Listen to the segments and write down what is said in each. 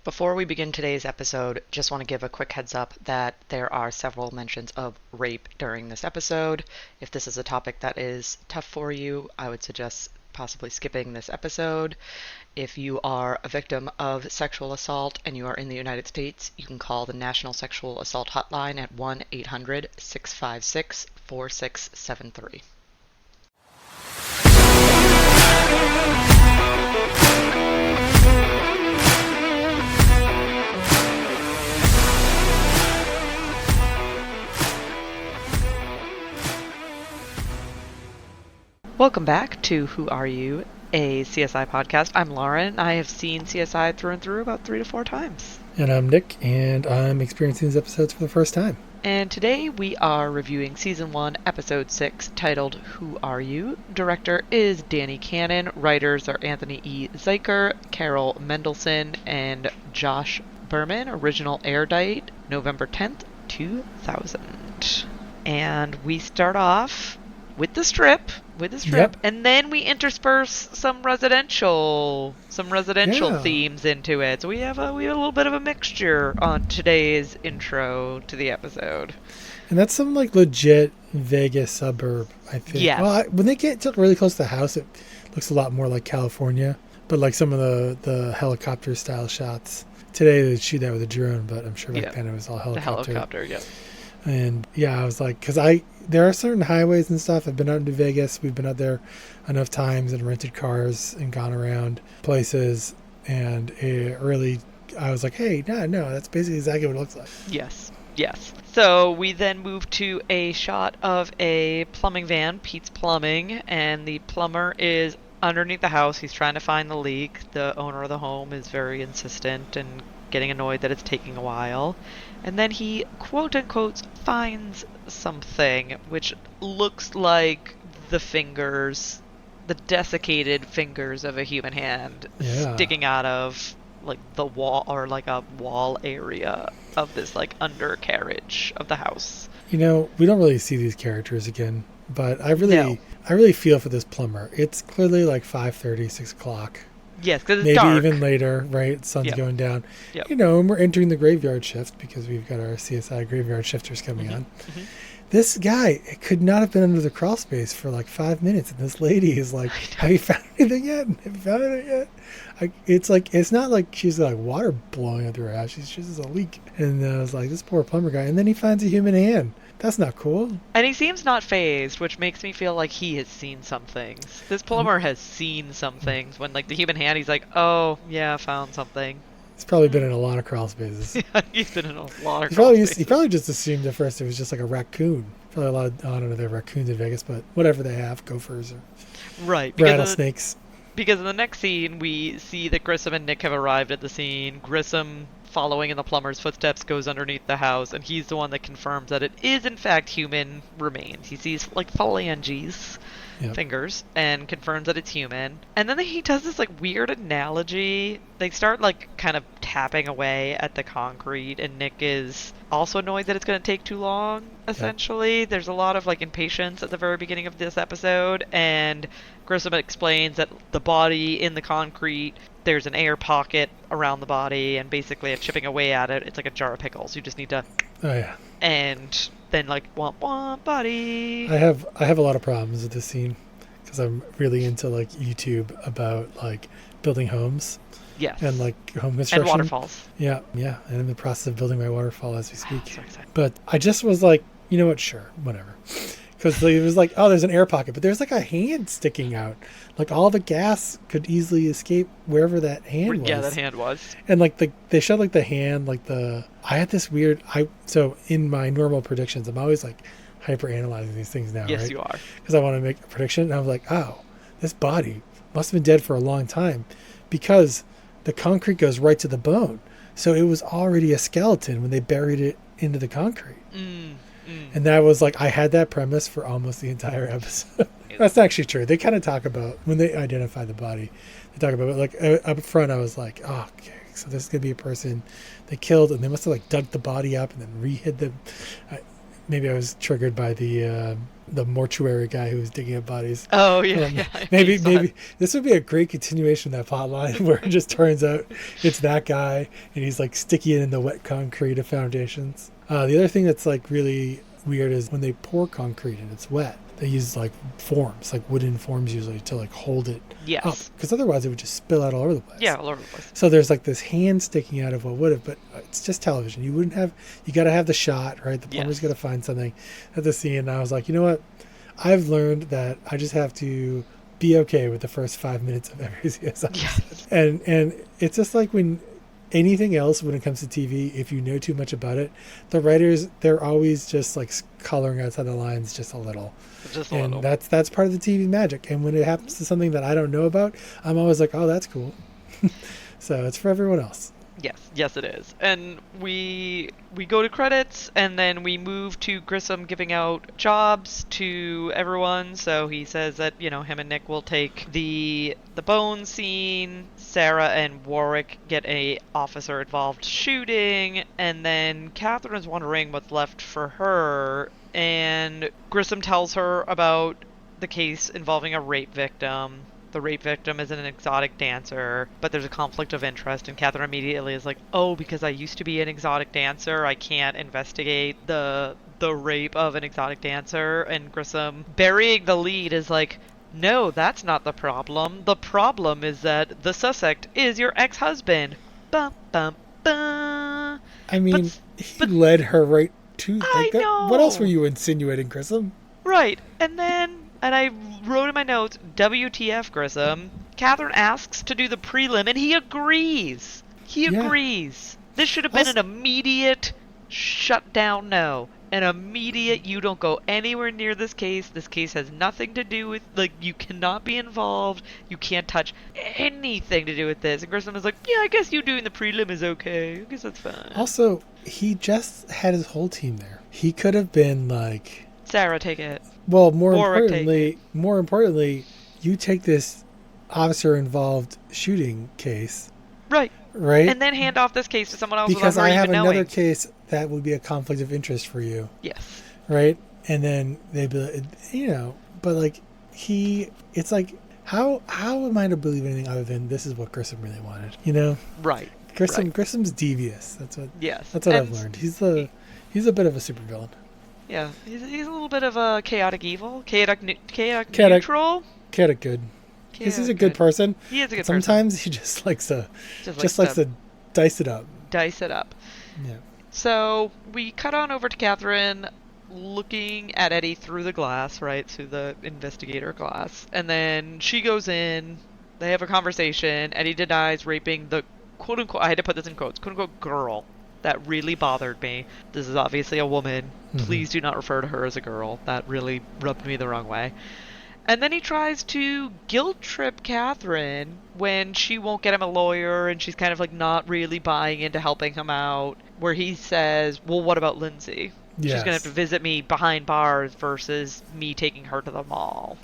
Before we begin today's episode, just want to give a quick heads up that there are several mentions of rape during this episode. If this is a topic that is tough for you, I would suggest possibly skipping this episode. If you are a victim of sexual assault and you are in the United States, you can call the National Sexual Assault Hotline at 1-800-656-4673. Welcome back to Who Are You, a CSI podcast. I'm Lauren. I have seen CSI through and through about 3 to 4 times. And I'm Nick, and I'm experiencing these episodes for the first time. And today we are reviewing Season 1, Episode 6, titled Who Are You? Director is Danny Cannon. Writers are Anthony E. Zeiker, Carol Mendelson, and Josh Berman. Original air date November 10th, 2000. And we start off with the strip, Yep. and then we intersperse some residential themes into it. So we have a little bit of a mixture on today's intro to the episode. And that's some like legit Vegas suburb, I think. Yes. Well, when they get really close to the house, it looks a lot more like California. But like some of the helicopter style shots. Today they shoot that with a drone, but I'm sure back then it was all helicopter. The helicopter, yeah. And yeah, I was like, because there are certain highways and stuff. I've been out into Vegas. We've been out there enough times and rented cars and gone around places. And I was like, hey, no, that's basically exactly what it looks like. Yes. So we then move to a shot of a plumbing van, Pete's Plumbing, and the plumber is underneath the house. He's trying to find the leak. The owner of the home is very insistent and getting annoyed that it's taking a while. And then he, quote-unquote, finds something, which looks like the desiccated fingers of a human hand sticking out of, like, the wall, or, like, a wall area of this, like, undercarriage of the house. You know, we don't really see these characters again, but I really feel for this plumber. It's clearly, like, 5:30, 6 o'clock. Yes, because it's maybe dark. Even later, right? Sun's going down. Yep. You know, and we're entering the graveyard shift because we've got our CSI graveyard shifters coming on. Mm-hmm. This guy could not have been under the crawl space for like 5 minutes, and this lady is like, "Have you found anything yet? It's not like she's got like water blowing up through her house. She's just a leak." And I was like, "This poor plumber guy." And then he finds a human hand. That's not cool. And he seems not fazed, which makes me feel like he has seen some things. This plumber has seen some things. When, like, the human hand, he's like, oh, yeah, found something. He's probably been in a lot of crawl spaces. Yeah, he's been in a lot of crawl spaces. He probably just assumed at first it was just like a raccoon. Probably a lot of, I don't know, there are raccoons in Vegas, but whatever they have, gophers or rattlesnakes. Because in the next scene, we see that Grissom and Nick have arrived at the scene. Grissom, following in the plumber's footsteps, goes underneath the house, and he's the one that confirms that it is, in fact, human remains. He sees, like, phalanges, fingers, and confirms that it's human. And then he does this, like, weird analogy. They start, like, kind of tapping away at the concrete, and Nick is also annoyed that it's going to take too long, essentially. Yep. There's a lot of, like, impatience at the very beginning of this episode, and Grissom explains that the body in the concrete, there's an air pocket around the body, and basically it's chipping away at it. It's like a jar of pickles. You just need to... Oh, yeah. And then, like, womp body. I have a lot of problems with this scene, because I'm really into, like, YouTube about, like, building homes. Yes. And, like, home construction. And waterfalls. Yeah. And I'm in the process of building my waterfall as we speak. So excited. But I just was like, you know what? Sure. Whatever. Because it was like, oh, there's an air pocket, but there's like a hand sticking out. Like all the gas could easily escape wherever that hand was. Yeah, that hand was. And like they showed like the hand, like I had this weird, so in my normal predictions, I'm always like hyper analyzing these things now, yes, right? You are. Because I want to make a prediction. And I was like, oh, this body must have been dead for a long time because the concrete goes right to the bone. So it was already a skeleton when they buried it into the concrete. And that was like, I had that premise for almost the entire episode. That's actually true. They kind of talk about, when they identify the body, they talk about it. Like up front, I was like, oh, okay, so this is going to be a person they killed, and they must have like dug the body up and then re-hid them. Maybe I was triggered by the the mortuary guy who was digging up bodies. Oh So, yeah, like, yeah. maybe this would be a great continuation of that plot line where it just turns out it's that guy and he's like sticky in the wet concrete of foundations. The other thing that's like really weird is when they pour concrete and it's wet, they use like forms, like wooden forms usually, to like hold it up, Yes. because otherwise it would just spill out all over the place. Yeah, all over the place. So there's like this hand sticking out of what would have, but it's just television. You got to have the shot, right? The plumber's Yes. got to find something at the scene. And I was like, you know what? I've learned that I just have to be okay with the first 5 minutes of every CSI. Yes. And it's just like when anything else, when it comes to TV, if you know too much about it, the writers, they're always just like coloring outside the lines just a little. Just a And little. that's part of the TV magic. And when it happens to something that I don't know about, I'm always like, oh, that's cool. So it's for everyone else. Yes, it is. And we go to credits, and then we move to Grissom giving out jobs to everyone. So he says that him and Nick will take the bone scene. Sarah and Warwick get a officer involved shooting, and then Catherine is wondering what's left for her. And Grissom tells her about the case involving a rape victim. The rape victim is an exotic dancer, but there's a conflict of interest, and Catherine immediately is like, oh, because I used to be an exotic dancer, I can't investigate the rape of an exotic dancer. And Grissom, burying the lead, is like, no, that's not the problem. The problem is that the suspect is your ex-husband. Bum, bum, bum. I mean, he but- led her right to... I know. What else were you insinuating, Grissom? Right, and I wrote in my notes, WTF, Grissom. Catherine asks to do the prelim, and he agrees. He agrees. This should have been an immediate shut down no. An immediate, you don't go anywhere near this case. This case has nothing to do with, you cannot be involved. You can't touch anything to do with this. And Grissom is like, yeah, I guess you doing the prelim is okay. I guess that's fine. Also, he just had his whole team there. He could have been like... Sarah, take it. Well, Warwick, more importantly, you take this officer-involved shooting case, right? And then hand off this case to someone else because without her I have even another knowing. case that would be a conflict of interest for you. Yes. Right? And then they'd be, but like it's like how am I to believe anything other than this is what Grissom really wanted? Right. Grissom's devious. That's what. Yes. That's what I've learned. He's a bit of a supervillain. Yeah, he's a little bit of a chaotic evil, chaotic neutral. Chaotic good. He's a good person. He is a good person. Sometimes he just likes to dice it up. Dice it up. Yeah. So we cut on over to Catherine looking at Eddie through the glass, right, through the investigator glass, and then she goes in. They have a conversation. Eddie denies raping the quote unquote. I had to put this in quotes. Quote unquote girl. That really bothered me. This is obviously a woman. Mm-hmm. Please do not refer to her as a girl. That really rubbed me the wrong way. And then he tries to guilt trip Catherine when she won't get him a lawyer and she's kind of like not really buying into helping him out. Where he says, well, what about Lindsay? Yes. She's going to have to visit me behind bars versus me taking her to the mall.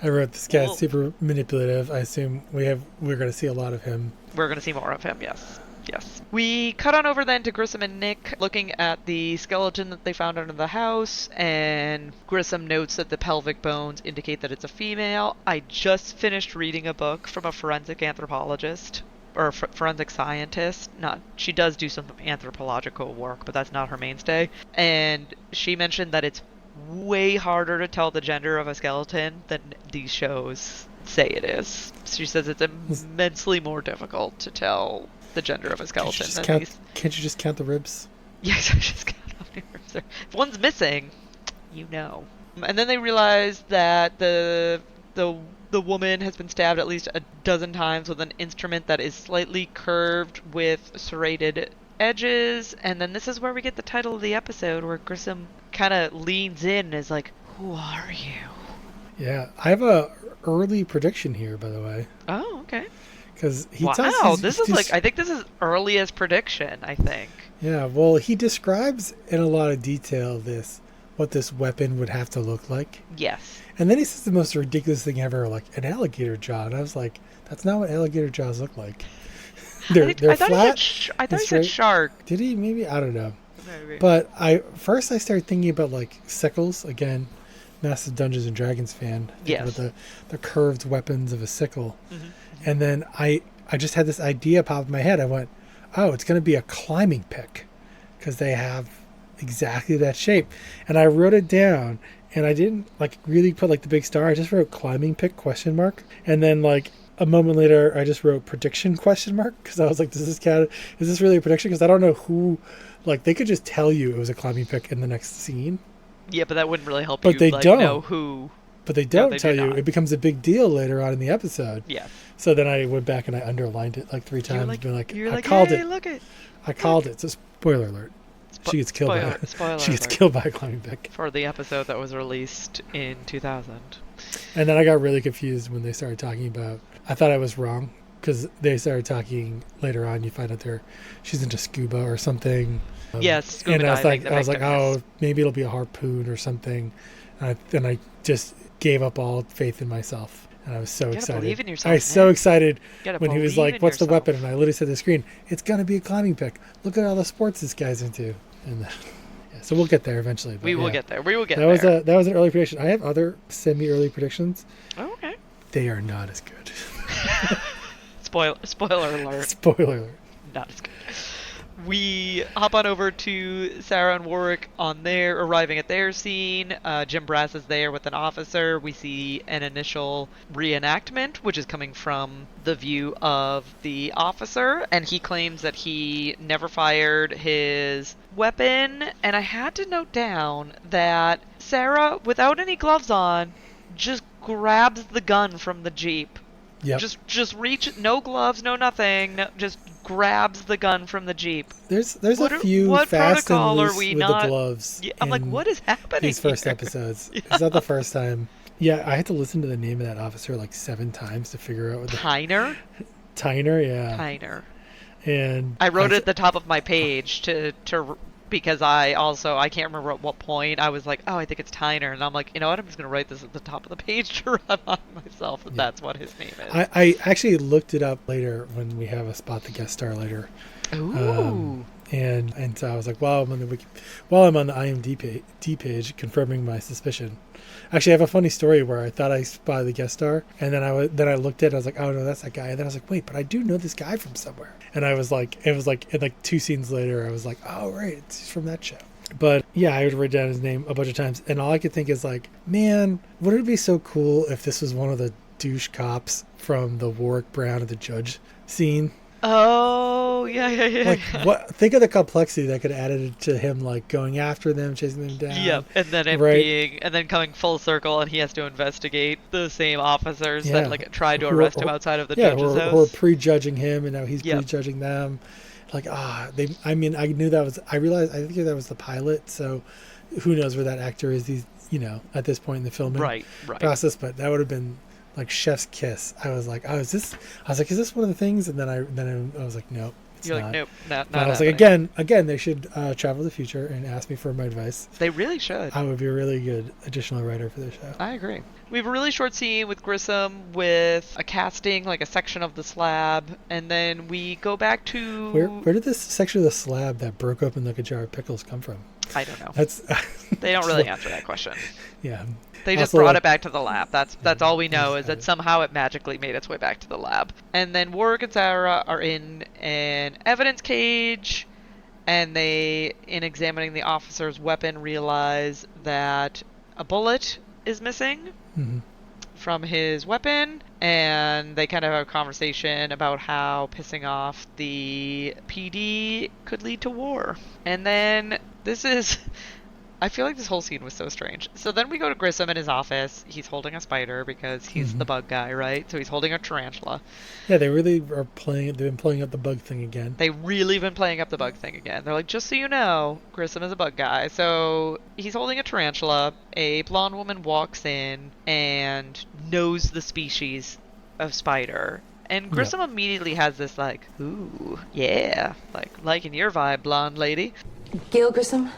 I wrote, this guy's super manipulative. I assume we're going to see a lot of him. We're going to see more of him, yes. Yes. We cut on over then to Grissom and Nick looking at the skeleton that they found under the house, and Grissom notes that the pelvic bones indicate that it's a female. I just finished reading a book from a forensic anthropologist, or forensic scientist. She does do some anthropological work, but that's not her mainstay. And she mentioned that it's way harder to tell the gender of a skeleton than these shows say it is. She says it's immensely more difficult to tell the gender of a skeleton than these. Can't you just count the ribs? Yes, I just count how many ribs there. If one's missing, And then they realize that the woman has been stabbed at least a dozen times with an instrument that is slightly curved with serrated edges. And then this is where we get the title of the episode, where Grissom kind of leans in and is like, "Who are you?" Yeah, I have a early prediction here, by the way. Oh, okay. Because he I think this is earliest prediction, I think. Yeah, well, he describes in a lot of detail what this weapon would have to look like. Yes. And then he says the most ridiculous thing ever, like an alligator jaw. And I was like, that's not what alligator jaws look like. They're flat. I thought he said shark. Did he? Maybe? I don't know. Maybe. But I started thinking about like sickles again. massive Dungeons and Dragons fan. Think Yes. about the curved weapons of a sickle. Mm-hmm. And then I just had this idea pop in my head. I went, oh, it's going to be a climbing pick because they have exactly that shape. And I wrote it down, and I didn't like really put like the big star. I just wrote climbing pick ? And then like a moment later, I just wrote prediction ? Because I was like, does this count? Is this really a prediction? Because I don't know who. Like, they could just tell you it was a climbing pick in the next scene. Yeah, but that wouldn't really help But you they like, don't. know who. But they don't they tell do you. not. It becomes a big deal later on in the episode. Yeah. So then I went back and I underlined it like 3 times. You're like, I called hey, it. look it. I called it. So spoiler alert. She gets killed by Spoiler she gets alert. killed by a climbing pick. For the episode that was released in 2000. And then I got really confused when they started talking about. I thought I was wrong because they started talking later on. You find out she's into scuba or something. Yes, scuba and diving. I was like, oh, maybe it'll be a harpoon or something. And I just gave up all faith in myself. And I was so excited. Believe in yourself, I was so excited gotta when he was believe like, in what's the yourself. weapon? And I literally said to the screen, it's going to be a climbing pick. Look at all the sports this guy's into. And yeah, so we'll get there eventually. But We will yeah. get there. We will get That there. That was an early prediction. I have other semi-early predictions. Oh, okay. They are not as good. Spoiler alert. Spoiler alert. Not as good. We hop on over to Sarah and Warwick on their arriving at their scene. Jim Brass is there with an officer. We see an initial reenactment, which is coming from the view of the officer, and he claims that he never fired his weapon. And I had to note down that Sarah, without any gloves on, just grabs the gun from the Jeep. Yep. Just reach, no gloves, no nothing, just grabs the gun from the Jeep. There's a few what fast and protocol are loose we with not- the gloves. Yeah, I'm like, in what is happening these first here? episodes? Yeah. It's not the first time. Yeah, I had to listen to the name of that officer like 7 times to figure out what the Tyner? Tyner, yeah. Tyner. And I wrote it at the top of my page to because I can't remember at what point I was like, oh, I think it's Tyner, and I'm like, you know what, I'm just gonna write this at the top of the page to remind myself that that's what his name is. I actually looked it up later when we have a spot the guest star later. Ooh. And so I was like, while I'm on the IMDb page confirming my suspicion. Actually, I have a funny story where I thought I spotted the guest star, and then I looked at it, I was like, oh no, that's that guy. And then I was like, wait, but I do know this guy from somewhere. And it was like, and like 2 scenes later, I was like, oh right, it's from that show. But yeah, I would write down his name a bunch of times, and all I could think is like, man, wouldn't it be so cool if this was one of the douche cops from the Warwick Brown and the Judge scene? Oh, yeah. Like, what? Think of the complexity that could add it to him, like going after them, chasing them down. Yep, and then and then coming full circle, and he has to investigate the same officers that like tried to arrest him outside of the judge's house. Who are prejudging him, and now he's Yep. prejudging them. Like, I knew that was. I realized. I think that was the pilot. So, who knows where that actor is? He's, at this point in the filming Right. process. But that would have been like chef's kiss. I was like, is this one of the things? And then I was like, no, it's You're not. like, nope, not But I was happening. like, again, they should travel to the future and ask me for my advice. They really should. I would be a really good additional writer for the show. I agree. We have a really short scene with Grissom with a casting, like a section of the slab, and then we go back to... Where did this section of the slab that broke open like a jar of pickles come from? I don't know. That's They don't really answer that question. yeah. They just Also, brought like- it back to the lab. That's all we know, is that it. somehow it magically made its way back to the lab. And then Warwick and Sarah are in an evidence cage, and they, in examining the officer's weapon, realize that a bullet is missing Mhm. from his weapon, and they kind of have a conversation about how pissing off the PD could lead to war. And then I feel like this whole scene was so strange. So then we go to Grissom in his office. He's holding a spider because he's the bug guy, right? So he's holding a tarantula. Yeah, they really are playing. They've been playing up the bug thing again. They really been playing up the bug thing again. They're like, just so you know, Grissom is a bug guy. So he's holding a tarantula. A blonde woman walks in and knows the species of spider. And Grissom immediately has this like, ooh, yeah, like liking your vibe, blonde lady. Gail Grissom?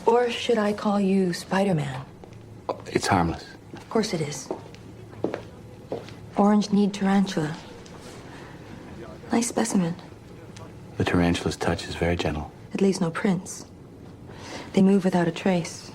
Or should I call you Spider-Man? It's harmless. Of course it is. Orange-kneed tarantula. Nice specimen. The tarantula's touch is very gentle. It leaves no prints. They move without a trace.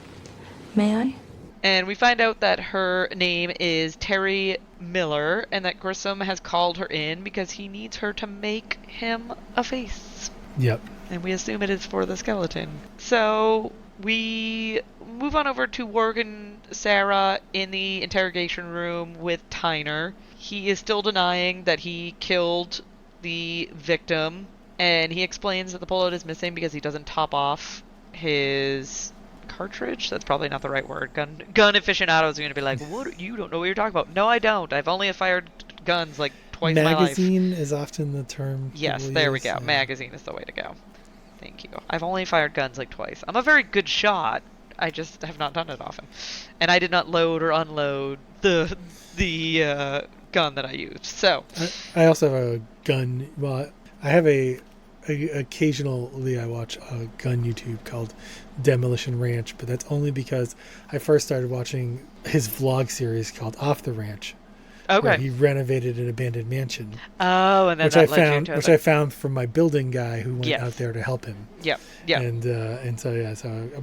May I? And we find out that her name is Terry Miller and that Grissom has called her in because he needs her to make him a face. Yep. And we assume it is for the skeleton. So we move on over to Warg and Sarah in the interrogation room with Tyner. He is still denying that he killed the victim, and he explains that the bullet is missing because he doesn't top off his cartridge. That's probably not the right word. Gun aficionados are going to be like, what? You don't know what you're talking about. No, I don't. I've only fired guns like twice in my life. Magazine is often the term. Yes, people there we use. go. Magazine is the way to go. Thank you. I've only fired guns like twice. I'm a very good shot. I just have not done it often. And I did not load or unload the gun that I used. So I also have a gun. Well, I have occasionally I watch a gun YouTube called Demolition Ranch, but that's only because I first started watching his vlog series called Off the Ranch. Where okay. he renovated an abandoned mansion. Oh, and then which that I led you found, to which the- I found from my building guy who went Yes. out there to help him. Yep. Yep. And so yeah,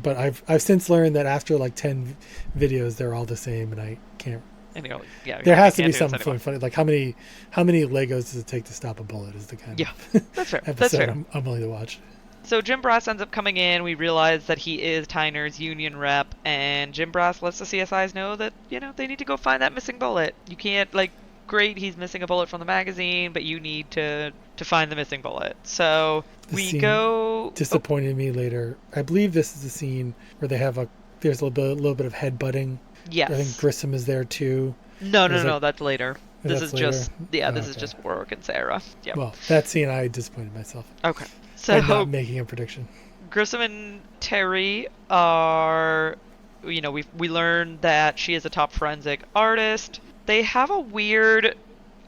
but I've since learned that after like 10 videos, they're all the same, and I can't. And you know, yeah. There has you to be can't do this something anymore. funny. Like how many Legos does it take to stop a bullet? Is the kind Yeah, of that's fair. That's episode fair. I'm willing to watch. So Jim Brass ends up coming in. We realize that he is Tyner's union rep, and Jim Brass lets the CSIs know that, you know, they need to go find that missing bullet. You can't, like, great, he's missing a bullet from the magazine, but you need to find the missing bullet. So The we scene go... Disappointed me later. I believe this is the scene where they have there's a little bit of headbutting. Yes. I think Grissom is there too. No, There's that's later. This that's is just... later? Yeah, Oh, this is okay. just Warwick and Sarah. Yep. Well, that scene I disappointed myself Okay. by So not making a prediction. Grissom and Terry are... You know, we learn that she is a top forensic artist. They have a weird...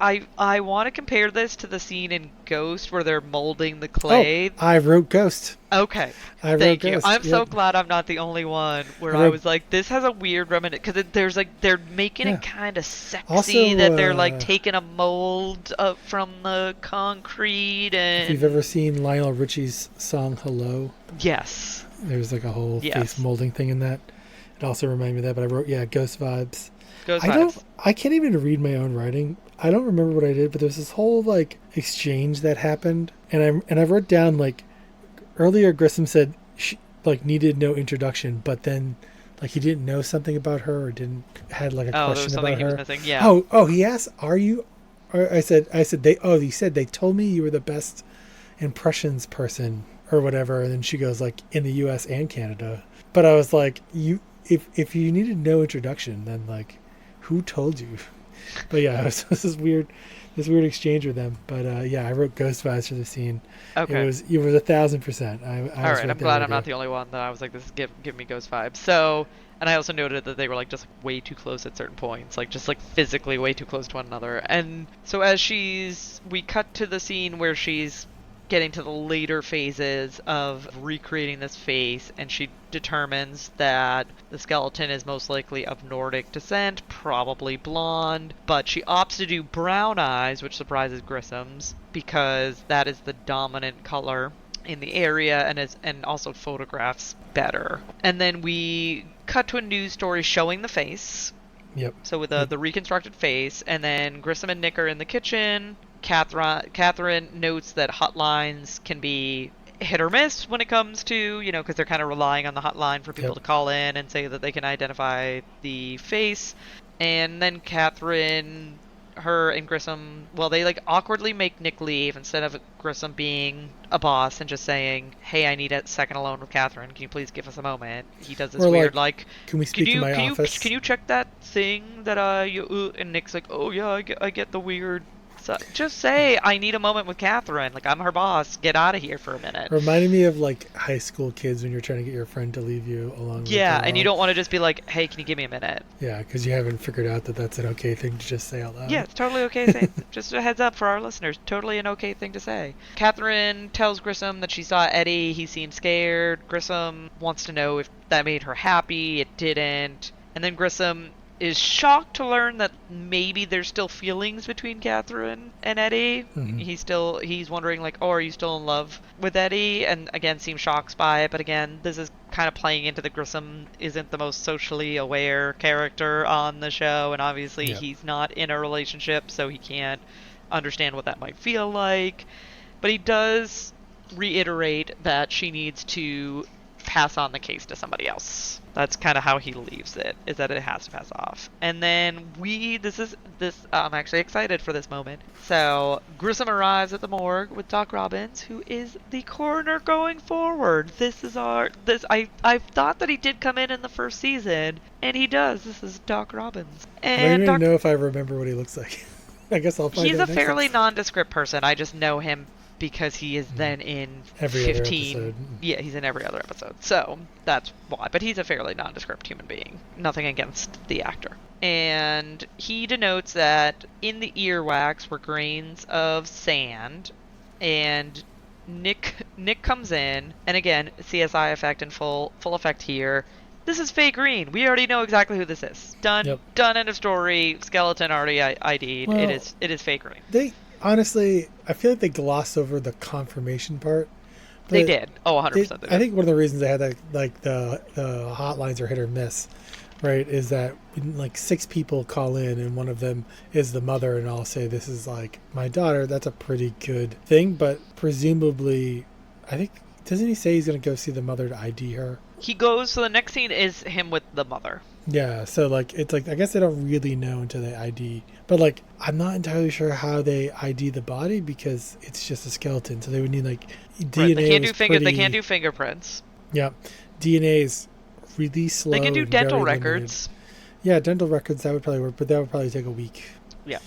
I want to compare this to the scene in Ghost where they're molding the clay. Oh, I wrote Ghost. Okay. I wrote Thank you. Ghost. I'm so Yep. glad I'm not the only one where I I wrote- was like, this has a weird remnant because there's like they're making Yeah. it kind of sexy Also, that they're like taking a mold from the concrete If you've and ever seen Lionel Richie's song Hello, yes, there's like a whole Yes. face molding thing in that. It also reminded me of that, but I wrote, Ghost vibes. Ghost I vibes. I can't even read my own writing. I don't remember what I did, but there's this whole like exchange that happened, and I wrote down like earlier Grissom said she like needed no introduction, but then like he didn't know something about her or had like a Oh, there was question something about he was her. missing. Yeah. Oh, he asked, "Are you?" Or I said he said they told me you were the best impressions person or whatever, and then she goes like in the U.S. and Canada. But I was like, if you needed no introduction, then like who told you? But yeah, it was this weird exchange with them. But I wrote Ghost vibes for the scene. Okay. It was 1,000%. I All was right, right I'm there glad with I'm not you. the only one that I was like, this is give me ghost vibes. So, and I also noted that they were like just way too close at certain points, like just like physically way too close to one another. And so as we cut to the scene where she's getting to the later phases of recreating this face, and she determines that the skeleton is most likely of Nordic descent, probably blonde, but she opts to do brown eyes, which surprises Grissom's because that is the dominant color in the area and also photographs better. And then we cut to a news story showing the face. Yep. So with the reconstructed face, and then Grissom and Nick are in the kitchen. Catherine notes that hotlines can be hit or miss when it comes to, because they're kind of relying on the hotline for people to call in and say that they can identify the face. And then Catherine, her and Grissom, they like awkwardly make Nick leave instead of Grissom being a boss and just saying, hey, I need a second alone with Catherine. Can you please give us a moment? He does this Or weird can we speak in my office? Can you check that thing that you and Nick's like, oh yeah, I get the weird. So just say I need a moment with Catherine. Like I'm her boss. Get out of here for a minute. Reminded me of like high school kids when you're trying to get your friend to leave you along. Yeah, with and you don't want to just be like, hey, can you give me a minute? Yeah, because you haven't figured out that that's an okay thing to just say out loud. Yeah, it's totally okay to say. Just a heads up for our listeners. Totally an okay thing to say. Catherine tells Grissom that she saw Eddie. He seemed scared. Grissom wants to know if that made her happy. It didn't. And then Grissom is shocked to learn that maybe there's still feelings between Catherine and Eddie. Mm-hmm. He's wondering like, oh, are you still in love with Eddie? And again, seems shocked by it. But again, this is kind of playing into the Grissom isn't the most socially aware character on the show, and obviously Yeah. he's not in a relationship, so he can't understand what that might feel like. But he does reiterate that she needs to pass on the case to somebody else. That's kind of how he leaves it, is that it has to pass off. And then I'm actually excited for this moment. So Grissom arrives at the morgue with Doc Robbins, who is the coroner going forward. I thought that he did come in the first season, and he does. This is Doc Robbins. I don't And even know if I remember what he looks like. I guess I'll find he's out a next fairly episode. nondescript person. I just know him because he is then in Every other 15. episode. Yeah, he's in every other episode. So that's why. But he's a fairly nondescript human being. Nothing against the actor. And he denotes that in the earwax were grains of sand. And Nick comes in, and again, CSI effect in full effect here. This is Faye Green. We already know exactly who this is. Done. Yep. Done. End of story. Skeleton already ID'd. Well, it is Faye Green. They honestly, I feel like they glossed over the confirmation part. They but did. Oh, 100%. They did. I think one of the reasons they had that, like the hotlines are hit or miss, right? Is that like 6 people call in and one of them is the mother, and I'll say this is like my daughter. That's a pretty good thing, but presumably, I think doesn't he say he's going to go see the mother to ID her? He goes. So the next scene is him with the mother. Yeah, so like it's like I guess they don't really know until they ID, but like I'm not entirely sure how they ID the body because it's just a skeleton. So they would need like DNA. Right, they can't was do They can't do fingerprints. Yeah, DNA is really slow. They can do and dental very limited. records. Yeah, dental records that would probably work, but that would probably take a week. Yeah.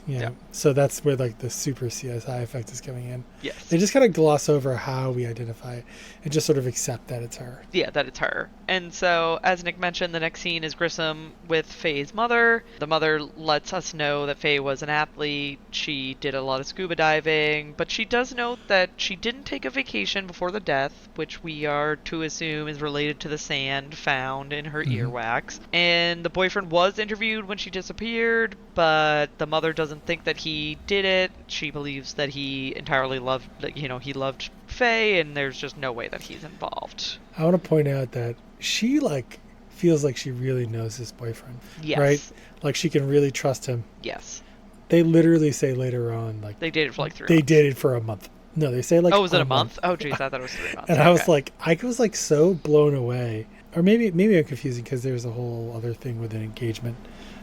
Yeah. Yeah. So that's where like the super CSI effect is coming in. Yes. They just kind of gloss over how we identify it and just sort of accept that it's her. Yeah, that it's her. And so, as Nick mentioned, the next scene is Grissom with Faye's mother. The mother lets us know that Faye was an athlete. She did a lot of scuba diving, but she does note that she didn't take a vacation before the death, which we are to assume is related to the sand found in her earwax. And the boyfriend was interviewed when she disappeared, but the mother doesn't think that he did it. She believes that he entirely loved, he loved Faye, and there's just no way that he's involved. I want to point out that she like feels like she really knows his boyfriend. Yes. Right? Like she can really trust him. Yes. They literally say later on like They dated for like 3 they months. dated for a month. No, they say like Oh, was it a month? Oh, geez, I thought it was 3 months. And I was Okay. like so blown away. Or maybe I'm confusing because there's a whole other thing with an engagement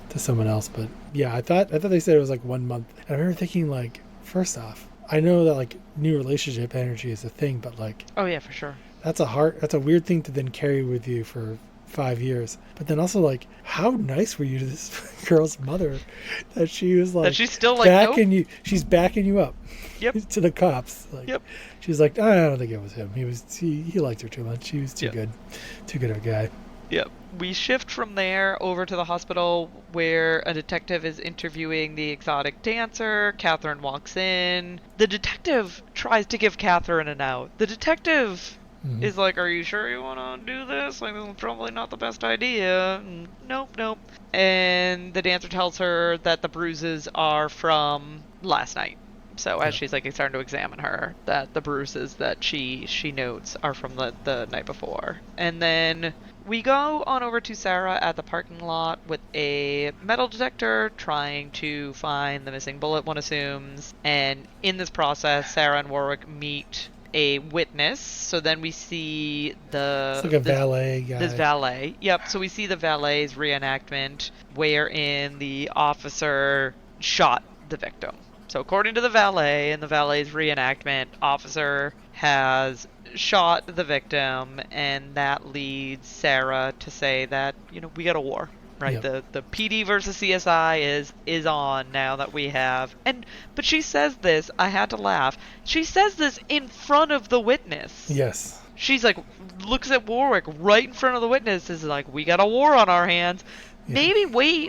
to someone else. But yeah, I thought they said it was like 1 month. And I remember thinking like, first off, I know that like new relationship energy is a thing, but like Oh, yeah, for sure. that's a weird thing to then carry with you for 5 years. But then also like, how nice were you to this girl's mother that she was like That she's still like, backing nope. you? She's backing you up. Yep. To the cops. Like, Yep. She's like, I don't think it was him. He liked her too much. He was too Yep. good, too good of a guy. Yep. We shift from there over to the hospital where a detective is interviewing the exotic dancer. Catherine walks in. The detective tries to give Catherine an out. The detective is like, are you sure you want to do this? Like, this is probably not the best idea. And, nope. And the dancer tells her that the bruises are from last night. So as she's like starting to examine her, that the bruises that she notes are from the night before. And then we go on over to Sarah at the parking lot with a metal detector trying to find the missing bullet, one assumes. And in this process, Sarah and Warwick meet a witness. So then we see It's like a valet guy. this valet. Yep. So we see the valet's reenactment wherein the officer shot the victim. So according to the valet in the valet's reenactment, officer has shot the victim, and that leads Sarah to say that, we got a war. Right? Yep. The PD versus CSI is on now that we have. But she says this, I had to laugh. She says this in front of the witness. Yes. She's like, looks at Warwick right in front of the witness, is like, we got a war on our hands. Yeah.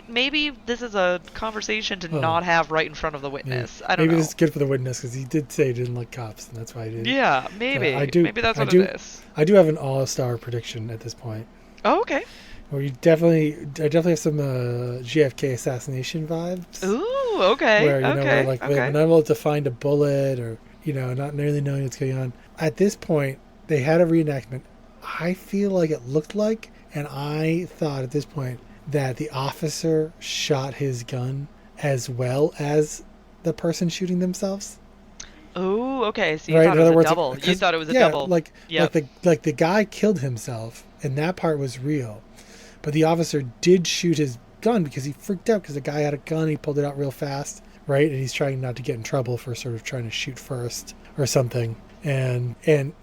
Maybe this is a conversation to not have right in front of the witness. Yeah. I don't know. Maybe this is good for the witness because he did say he didn't like cops, and that's why he did. Yeah, maybe. Maybe that's what it is. I do have an all-star prediction at this point. Oh, okay. Where I definitely have some JFK assassination vibes. Ooh, okay. Where okay. we're not able to find a bullet, or not really knowing what's going on. At this point, they had a reenactment. I feel like it looked like, and I thought at this point that the officer shot his gun as well as the person shooting themselves. Oh, okay. So you Right? thought In it was other a words, double. You 'cause- thought it was a yeah, double. like Yep. the guy killed himself, and that part was real, but the officer did shoot his gun because he freaked out because the guy had a gun. He pulled it out real fast, right? And he's trying not to get in trouble for sort of trying to shoot first or something. And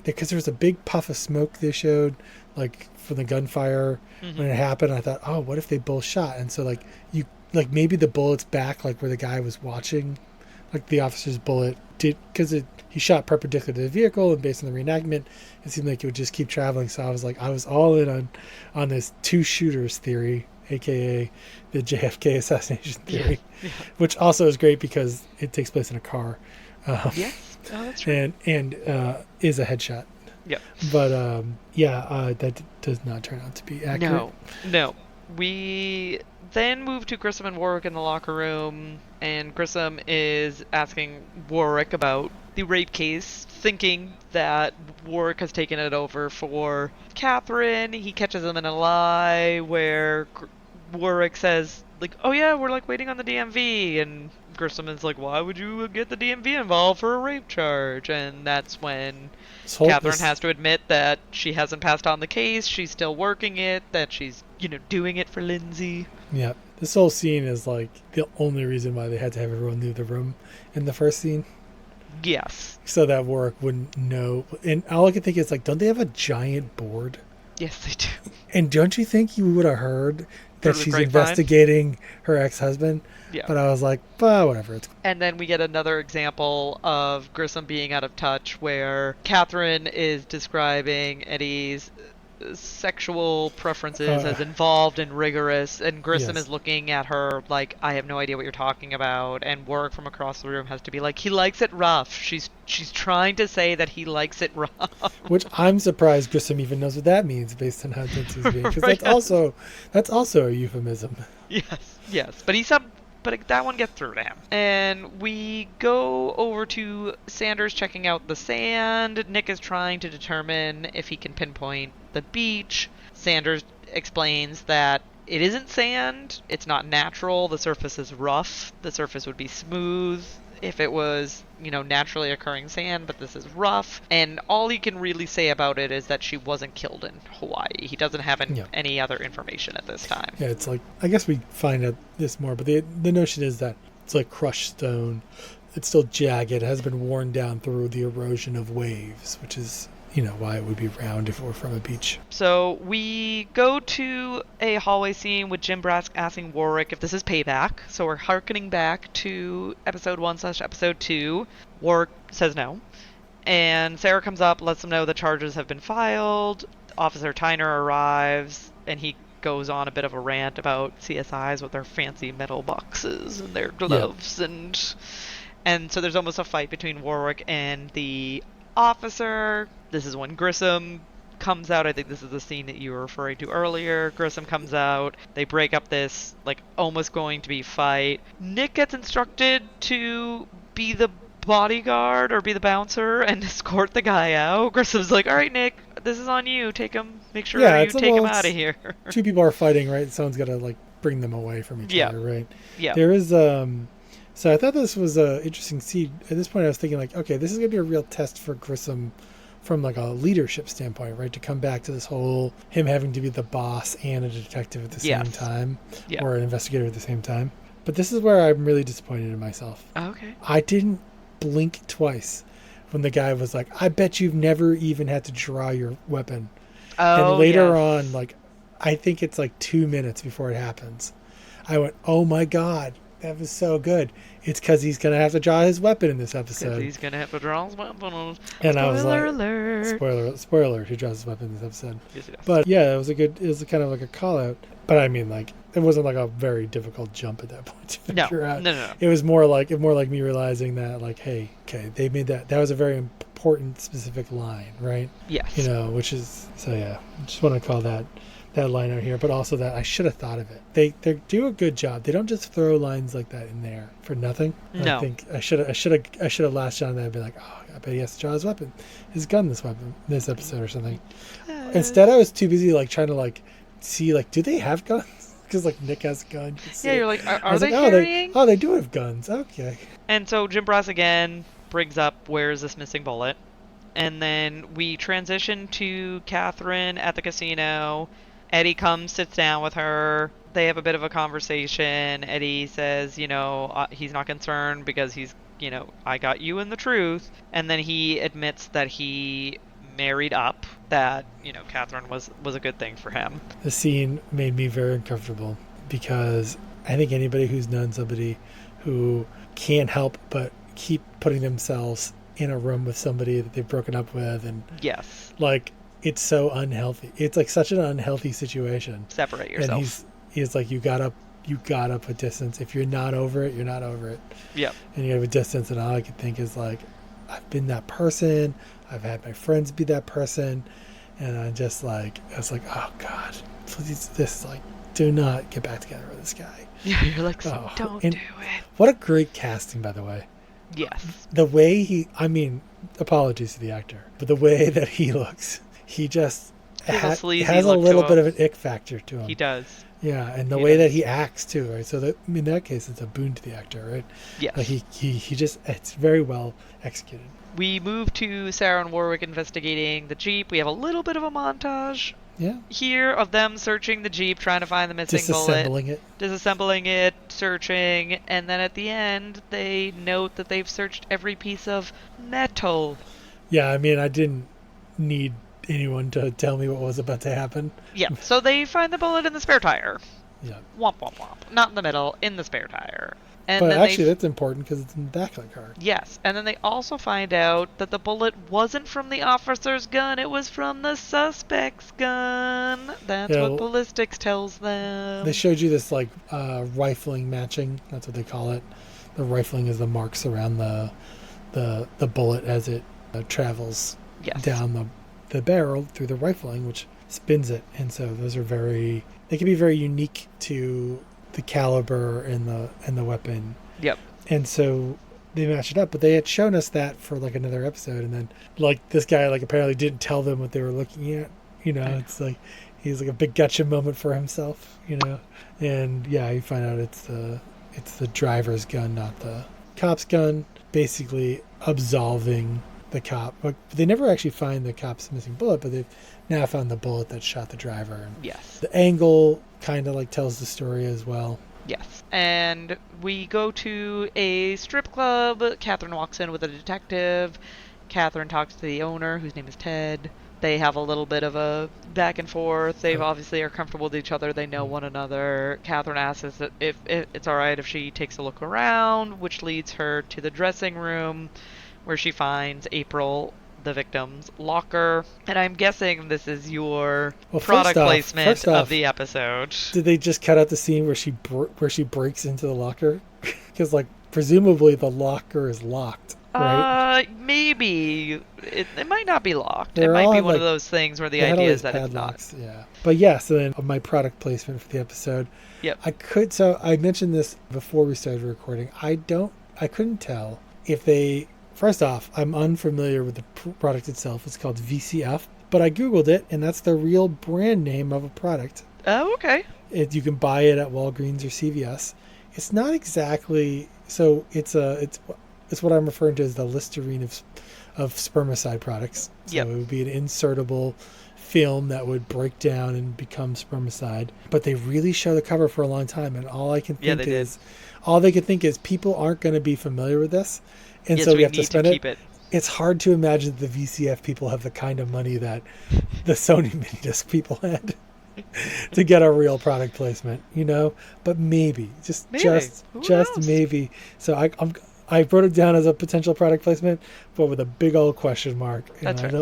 because there was a big puff of smoke they showed, like from the gunfire when it happened, I thought, oh, what if they both shot? And so like maybe the bullet's back, like where the guy was watching, like the officer's bullet did, because he shot perpendicular to the vehicle, and based on the reenactment, it seemed like it would just keep traveling. So I was all in on this two shooters theory, aka the JFK assassination theory, which also is great because it takes place in a car. Yes. Oh, that's true. And is a headshot. Yep. But that does not turn out to be accurate. No. We then move to Grissom and Warwick in the locker room, and Grissom is asking Warwick about the rape case, thinking that Warwick has taken it over for Catherine. He catches him in a lie where Warwick says, like, oh yeah, we're like waiting on the DMV, and Grissom is like, why would you get the DMV involved for a rape charge? And that's when Catherine has to admit that she hasn't passed on the case, she's still working it, that she's, doing it for Lindsay. Yeah. This whole scene is like the only reason why they had to have everyone leave the room in the first scene. Yes. So that Warwick wouldn't know. And all I can think is, like, don't they have a giant board? Yes, they do. And don't you think you would have heard that Through the she's grapevine? investigating her ex-husband? Yeah. But I was like, whatever. And then we get another example of Grissom being out of touch, where Catherine is describing Eddie's sexual preferences as involved and rigorous, and Grissom Yes. is looking at her like, I have no idea what you're talking about, and Warwick from across the room has to be like, he likes it rough. She's trying to say that he likes it rough. Which I'm surprised Grissom even knows what that means based on how tense he's being. Because Right. that's also a euphemism. Yes, but that one gets through to him. And we go over to Sanders checking out the sand. Nick is trying to determine if he can pinpoint the beach. Sanders explains that it isn't sand, it's not natural, the surface is rough, the surface would be smooth if it was, naturally occurring sand, but this is rough. And all he can really say about it is that she wasn't killed in Hawaii. He doesn't have any other information at this time. Yeah, it's like, I guess we find out this more, but the notion is that it's like crushed stone. It's still jagged. It has been worn down through the erosion of waves, which is, why it would be round if it were from a beach. So we go to a hallway scene with Jim Brask asking Warwick if this is payback. So we're hearkening back to episode 1/episode 2. Warwick says no. And Sarah comes up, lets them know the charges have been filed. Officer Tyner arrives, and he goes on a bit of a rant about CSIs with their fancy metal boxes and their gloves. And so there's almost a fight between Warwick and the officer. This is when Grissom comes out. I think this is the scene that you were referring to earlier. Grissom comes out. They break up this, almost going to be fight. Nick gets instructed to be the bodyguard or be the bouncer and escort the guy out. Grissom's like, all right, Nick, this is on you. Take him. Make sure you take him out of here. Two people are fighting, right? Someone's got to, bring them away from each other, right? Yeah. There is, so I thought this was an interesting scene. At this point, I was thinking, okay, this is going to be a real test for Grissom from, a leadership standpoint, right? To come back to this whole, him having to be the boss and a detective at the same time, or an investigator at the same time. But this is where I'm really disappointed in myself. Okay. I didn't blink twice when the guy was like, I bet you've never even had to draw your weapon. Oh, and later on, I think it's 2 minutes before it happens, I went, oh my God, that was so good. It's because he's going to have to draw his weapon in this episode. Because he's going to have to draw his weapon. And I was like, alert. Spoiler alert, he draws his weapon in this episode. Yes, he does. But yeah, it was kind of like a call out. But I mean, it wasn't a very difficult jump at that point to figure out. No. It was more like me realizing that, hey, okay, they made that was a very important specific line, right? Yes. Which is, so yeah, I just want to call that line out here, but also that I should have thought of it. They do a good job. They don't just throw lines like that in there for nothing. No. I think I should have latched on that and been like, oh, I bet he has to draw his gun this episode or something. Instead, I was too busy like trying to like see like, do they have guns? Because like Nick has a gun. You can see Yeah, it. you're like, I are was they like, carrying? they do have guns. Okay. And so Jim Brass again brings up where's this missing bullet. And then we transition to Catherine at the casino. Eddie comes, sits down with her. They have a bit of a conversation. Eddie says, he's not concerned because I got you in the truth. And then he admits that he married up, that, Catherine was a good thing for him. The scene made me very uncomfortable because I think anybody who's known somebody who can't help but keep putting themselves in a room with somebody that they've broken up with, and yes, like, it's so unhealthy. It's like such an unhealthy situation. Separate yourself. And he's like, you gotta put distance. If you're not over it, you're not over it. Yep. And you have a distance, and all I could think is like, I've been that person. I've had my friends be that person, and I was like, oh God, please, this like, do not get back together with this guy. Yeah, you're like, don't do it. What a great casting, by the way. Yes. The way apologies to the actor, but the way that he looks, he just has a little bit of an ick factor to him. He does. Yeah, and the way that he acts too, right? So that in that case, it's a boon to the actor, right? Yes. Like he just, it's very well executed. We move to Sarah and Warwick investigating the Jeep. We have a little bit of a montage here of them searching the Jeep, trying to find the missing bullet. Disassembling it, searching, and then at the end, they note that they've searched every piece of metal. Yeah, I mean, I didn't need anyone to tell me what was about to happen. Yeah, so they find the bullet in the spare tire. Yeah. Womp, womp, womp. Not in the middle, in the spare tire. And but then actually, that's important because it's in the back of the car. Yes, and then they also find out that the bullet wasn't from the officer's gun, it was from the suspect's gun. That's what ballistics tells them. They showed you this, like, rifling matching. That's what they call it. The rifling is the marks around the bullet as it travels down the barrel through the rifling, which spins it. And so those are they can be very unique to the caliber and the weapon. Yep. And so they matched it up, but they had shown us that for like another episode, and then like this guy like apparently didn't tell them what they were looking at. It's like he's like a big gotcha moment for himself. And you find out it's the driver's gun, not the cop's gun, basically absolving the cop. But they never actually find the cop's missing bullet, but they've now found the bullet that shot the driver. And yes. The angle kind of like tells the story as well. Yes. And we go to a strip club. Catherine walks in with a detective. Catherine talks to the owner, whose name is Ted. They have a little bit of a back and forth. They obviously are comfortable with each other. They know one another. Catherine asks if it's all right if she takes a look around, which leads her to the dressing room, where she finds April, the victim's locker. And I'm guessing this is your product placement of the episode. Did they just cut out the scene where she breaks into the locker? Because like presumably the locker is locked, right? Maybe it might not be locked. It might be one of those things where the idea is that padlocks, it's not. Yeah. But yeah, so then my product placement for the episode. Yep. I mentioned this before we started recording. I couldn't tell if they. First off, I'm unfamiliar with the product itself. It's called VCF, but I Googled it, and that's the real brand name of a product. Oh, okay. You can buy it at Walgreens or CVS. It's not exactly so. It's what I'm referring to as the Listerine of spermicide products. So It would be an insertable film that would break down and become spermicide. But they really show the cover for a long time, and all they could think is people aren't going to be familiar with this. And so we have to spend it. It's hard to imagine that the VCF people have the kind of money that the Sony Minidisc people had to get a real product placement, But maybe, just maybe. So I wrote it down as a potential product placement, but with a big old question mark. That's right.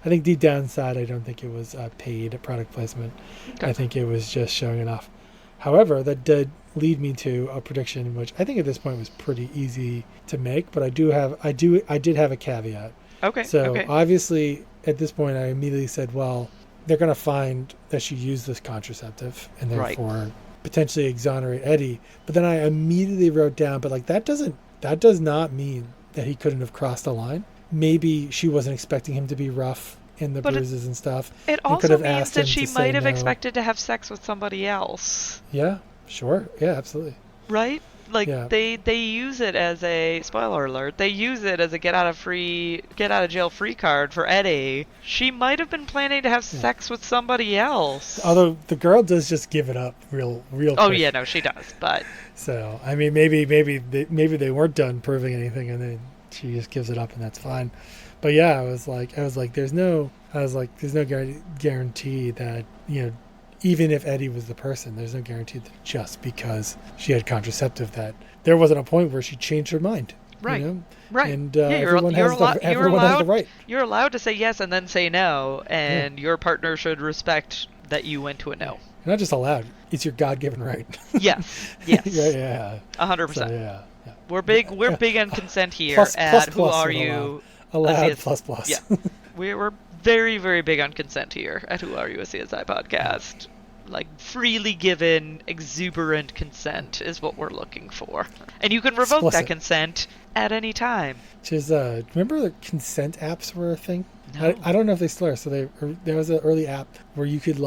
I think deep down inside, I don't think it was a paid product placement. Okay. I think it was just showing it off. However, that did lead me to a prediction, which I think at this point was pretty easy to make, but I did have a caveat. Okay. So obviously at this point I immediately said, well, they're going to find that she used this contraceptive and therefore potentially exonerate Eddie. But then I immediately wrote down, but like that does not mean that he couldn't have crossed the line. Maybe she wasn't expecting him to be rough and the But bruises and stuff. It and could also have means asked that him she to say might have no. expected to have sex with somebody else. Yeah, sure. Yeah, absolutely. Right? Like Yeah. they use it as a spoiler alert. They use it as a get out of jail free card for Eddie. She might have been planning to have sex with somebody else. Although the girl does just give it up real Oh quick. yeah, no, she does. But So I mean, maybe they weren't done proving anything, and then she just gives it up, and that's fine. But yeah, I was like, there's no guarantee that, you know, even if Eddie was the person, there's no guarantee that just because she had contraceptive that there wasn't a point where she changed her mind. right. You know? Right. And Yeah, everyone has the right. You're allowed to say yes and then say no, and your partner should respect that you went to a no. You're not just allowed; it's your God-given right. Yes. Yes. yeah. 100%. So, yeah. We're big on consent here Plus Who Are would You? Allowed a plus. Yeah. We're very, very big on consent here at Who Are You, a CSI podcast. Like, freely given, exuberant consent is what we're looking for. And you can revoke Explicit. that consent at any time. Which is, remember the consent apps were a thing? No. I don't know if they still are. So there was an early app where you could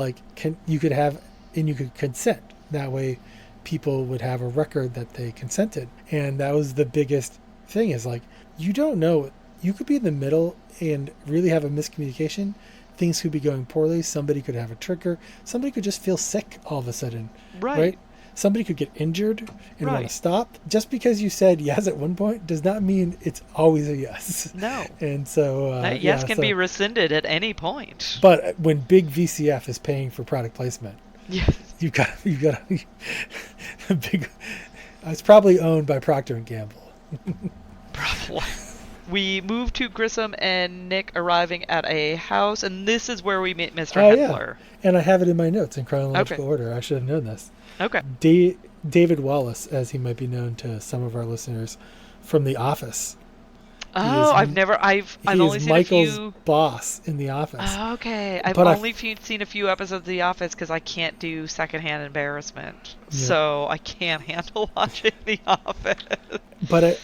you could consent. That way people would have a record that they consented. And that was the biggest thing, is like, you don't know. You could be in the middle and really have a miscommunication. Things could be going poorly. Somebody could have a trigger. Somebody could just feel sick all of a sudden. Right. Somebody could get injured and want Right. to stop. Just because you said yes at one point does not mean it's always a yes. No. And so That yes can be rescinded at any point. But when big VCF is paying for product placement, Yes. you've got a big. It's probably owned by Procter and Gamble. Probably. We move to Grissom and Nick arriving at a house, and this is where we meet Mr. Hempler. And I have it in my notes in chronological order. I should have known this. Okay. David Wallace, as he might be known to some of our listeners, from The Office. Oh, I've only seen Michael's a few. boss in The Office. Oh, okay, I've But only seen a few episodes of The Office because I can't do secondhand embarrassment, so I can't handle watching The Office. But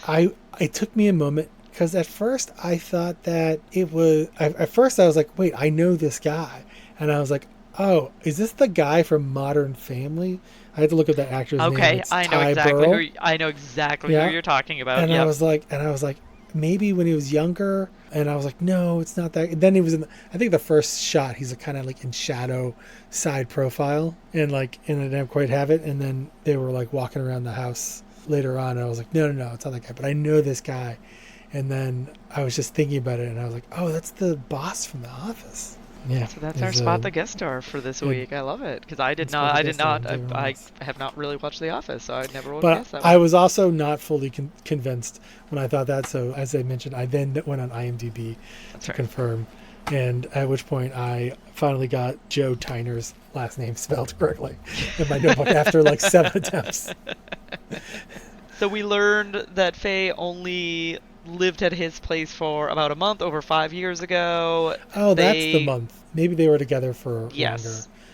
it took me a moment, because at first I thought that it was. At first I was like, wait, I know this guy, and I was like, oh, is this the guy from Modern Family? I had to look at that actor's name. Okay, It's I know Ty exactly Burrell. who you're talking about. And Yep. I was like, maybe when he was younger. And I was like, no, it's not that. And then he was in. I think the first shot, he's kind of like in shadow, side profile, and I didn't quite have it. And then they were like walking around the house later on, and I was like, no, it's not that guy. But I know this guy. And then I was just thinking about it, and I was like, oh, that's the boss from The Office. Yeah. So that's our spot the guest star for this week. I love it because I have not really watched The Office, so I never would guess that. I was also not fully convinced when I thought that. So as I mentioned, I then went on IMDb to confirm, and at which point I finally got Joe Tyner's last name spelled correctly in my notebook after like 7 attempts. So we learned that Faye only lived at his place for about a month over 5 years ago. Oh, that's the month. Maybe they were together for longer.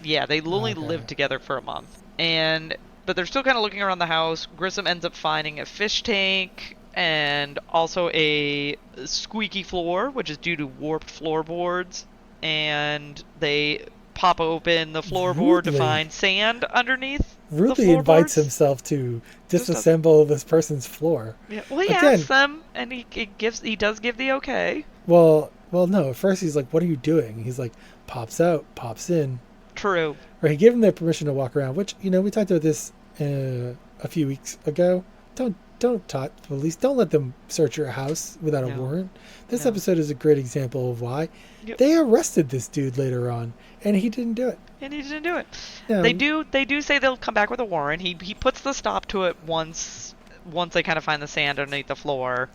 Yeah, they only lived together for a month. But they're still kind of looking around the house. Grissom ends up finding a fish tank and also a squeaky floor, which is due to warped floorboards. And they pop open the floorboard to find sand underneath. Rudely invites himself to disassemble this person's floor. Yeah. Well, he asks them, and he does give the okay. Well, no. At first, he's like, "What are you doing?" He's like, "Pops out, pops in." True. Or he gave them their permission to walk around, which we talked about this a few weeks ago. Don't talk to the police. Don't let them search your house without a warrant. This episode is a great example of why. Yep. They arrested this dude later on, and he didn't do it. Yeah. They do say they'll come back with a warrant. He puts the stop to it once they kind of find the sand underneath the floor.